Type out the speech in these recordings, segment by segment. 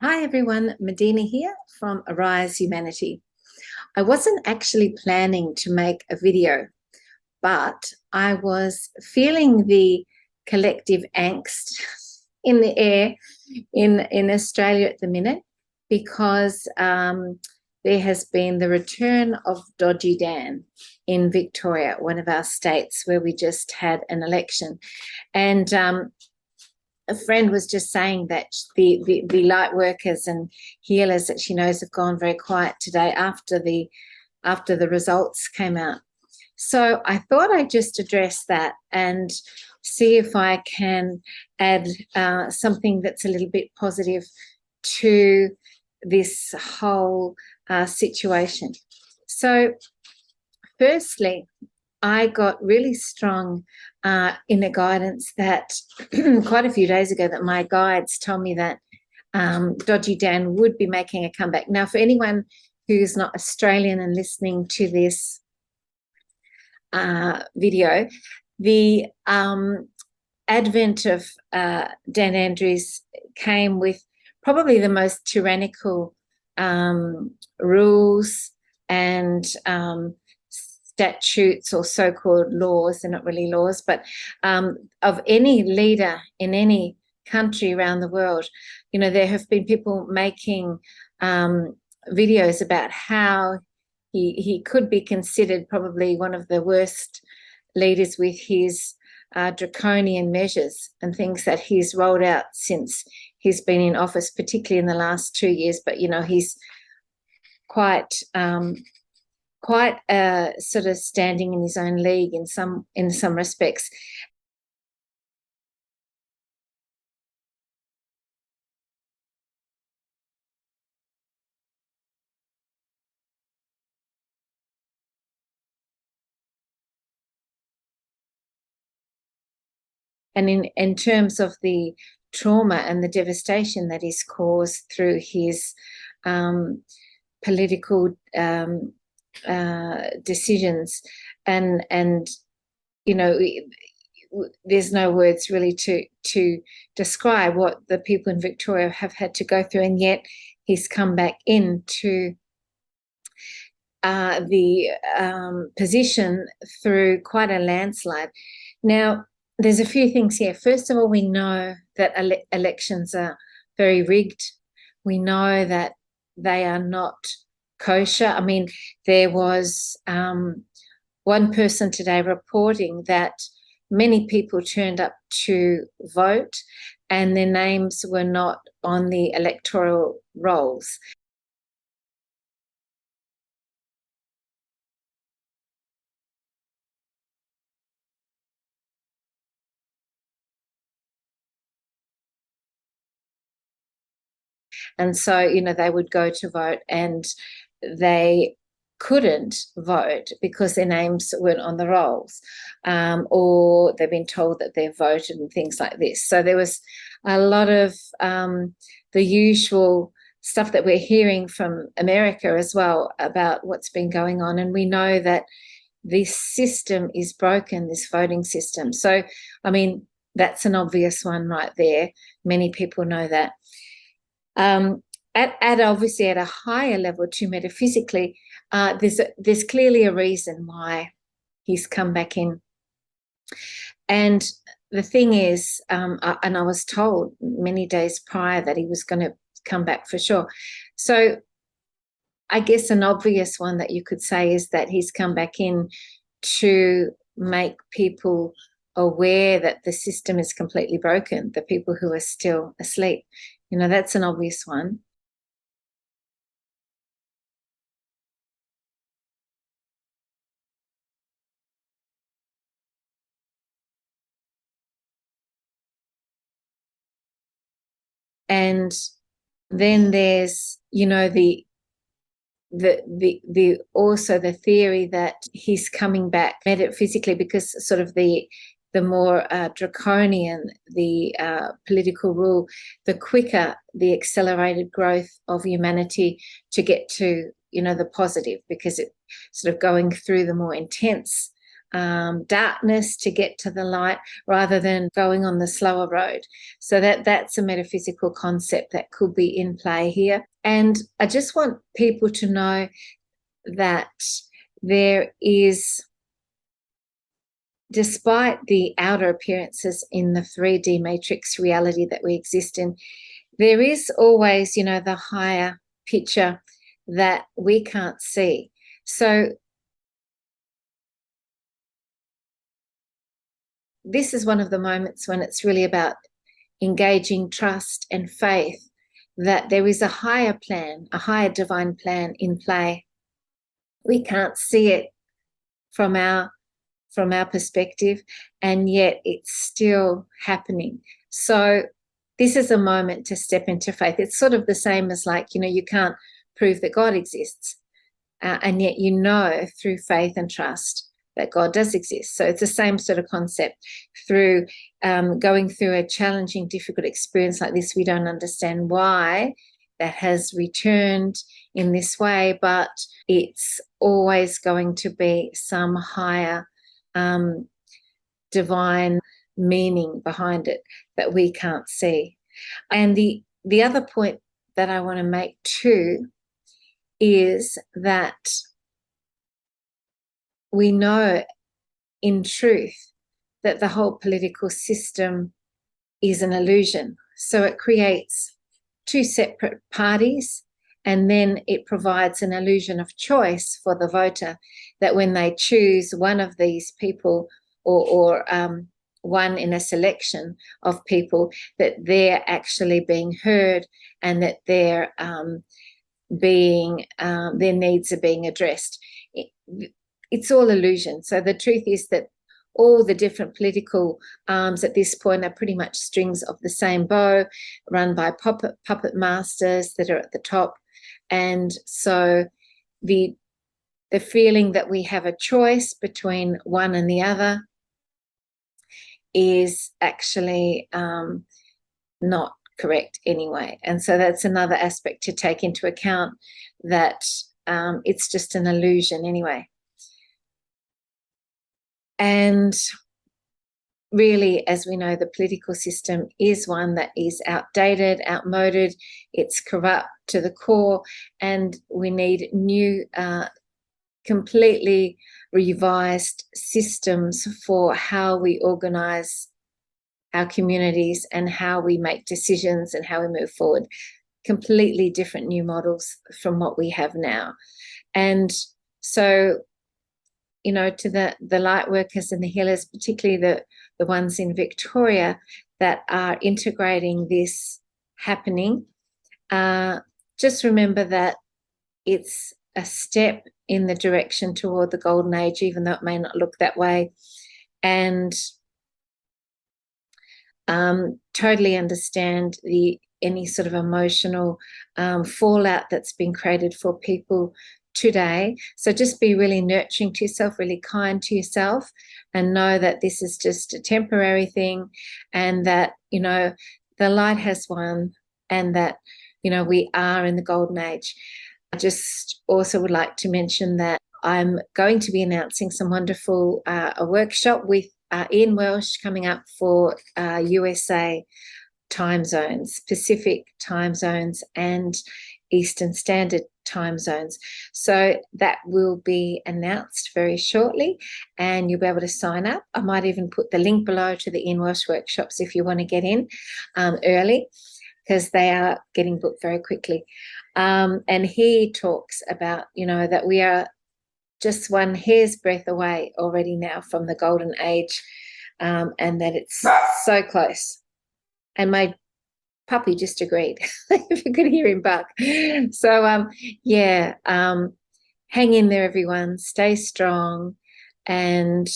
Hi everyone, Medina here from Arise Humanity. I wasn't actually planning to make a video, but I was feeling the collective angst in the air in Australia at the minute because there has been the return of Dodgy Dan in Victoria, one of our states where we just had an election. And a friend was just saying that the light workers and healers that she knows have gone very quiet today after the results came out. So I thought I'd just address that and see if I can add something that's a little bit positive to this whole situation. So firstly, I got really strong inner guidance that quite a few days ago that my guides told me that Dodgy Dan would be making a comeback. Now, for anyone who's not Australian and listening to this video, the advent of Dan Andrews came with probably the most tyrannical rules and statutes or so-called laws. They're not really laws, but of any leader in any country around the world. You know, there have been people making videos about how he could be considered probably one of the worst leaders with his draconian measures and things that he's rolled out since he's been in office, particularly in the last 2 years. But, you know, he's quite sort of standing in his own league in some respects. And in terms of the trauma and the devastation that is caused through his political decisions, and you know, there's no words really to describe what the people in Victoria have had to go through, and yet he's come back into the position through quite a landslide. Now, there's a few things here. First of all, we know that elections are very rigged. We know that they are not kosher. I mean, there was one person today reporting that many people turned up to vote and their names were not on the electoral rolls. And so, you know, they would go to vote and they couldn't vote because their names weren't on the rolls, or they've been told that they've voted and things like this. So there was a lot of the usual stuff that we're hearing from America as well about what's been going on. And we know that this system is broken, this voting system. So, I mean, that's an obvious one right there. Many people know that. At obviously at a higher level too, metaphysically, there's clearly a reason why he's come back in. And the thing is, and I was told many days prior that he was going to come back for sure. So I guess an obvious one that you could say is that he's come back in to make people aware that the system is completely broken, the people who are still asleep. You know, that's an obvious one. And then there's, you know, the also the theory that he's coming back metaphysically because sort of the more draconian the political rule, the quicker the accelerated growth of humanity to get to, you know, the positive, because it sort of going through the more intense darkness to get to the light rather than going on the slower road. So that's a metaphysical concept that could be in play here. And I just want people to know that there is, despite the outer appearances in the 3D matrix reality that we exist in, there is always, the higher picture that we can't see. So this is one of the moments when it's really about engaging trust and faith that there is a higher plan, a higher divine plan in play. We can't see it from our perspective, and yet it's still happening. So this is a moment to step into faith. It's sort of the same as you can't prove that God exists, and yet through faith and trust that God does exist. So it's the same sort of concept. Through going through a challenging, difficult experience like this, we don't understand why that has returned in this way, but it's always going to be some higher divine meaning behind it that we can't see. And the other point that I want to make too is that we know in truth that the whole political system is an illusion. So it creates two separate parties, and then it provides an illusion of choice for the voter, that when they choose one of these people or one in a selection of people, that they're actually being heard and that they're their needs are being addressed. It's all illusion. So the truth is that all the different political arms at this point are pretty much strings of the same bow, run by puppet masters that are at the top. And so the feeling that we have a choice between one and the other is actually not correct anyway. And so that's another aspect to take into account, that it's just an illusion anyway. And really, as we know, the political system is one that is outdated, outmoded, it's corrupt to the core, and we need new, completely revised systems for how we organise our communities and how we make decisions and how we move forward. Completely different new models from what we have now. And so, to the light workers and the healers, particularly the ones in Victoria that are integrating this happening, just remember that it's a step in the direction toward the golden age, even though it may not look that way. And totally understand any sort of emotional fallout that's been created for people today. So just be really nurturing to yourself, really kind to yourself, and know that this is just a temporary thing, and that, the light has won, and that, we are in the golden age. I just also would like to mention that I'm going to be announcing some wonderful a workshop with Ian Welsh coming up for USA time zones, Pacific time zones and Eastern Standard time zones. So that will be announced very shortly, and you'll be able to sign up. I might even put the link below to the Ian Welsh workshops if you want to get in early, because they are getting booked very quickly. And he talks about, that we are just one hair's breadth away already now from the golden age, and that it's so close. And my puppy just agreed, if you could hear him bark. So, hang in there, everyone. Stay strong, and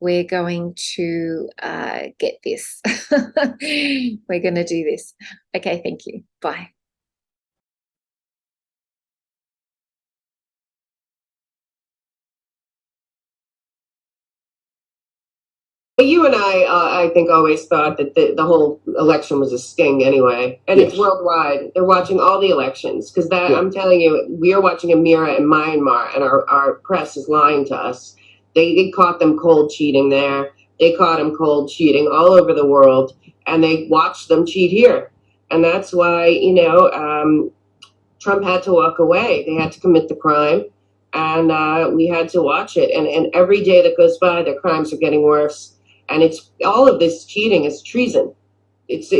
we're going to get this. We're going to do this. Okay, thank you. Bye. You and I think, always thought that the whole election was a sting anyway, and yes, it's worldwide. They're watching all the elections because I'm telling you, we are watching a mirror in Myanmar, and our press is lying to us. They caught them cold cheating there. They caught them cold cheating all over the world, and they watched them cheat here. And that's why, Trump had to walk away. They had to commit the crime, and we had to watch it. And every day that goes by, their crimes are getting worse. And it's all of this cheating is treason. It's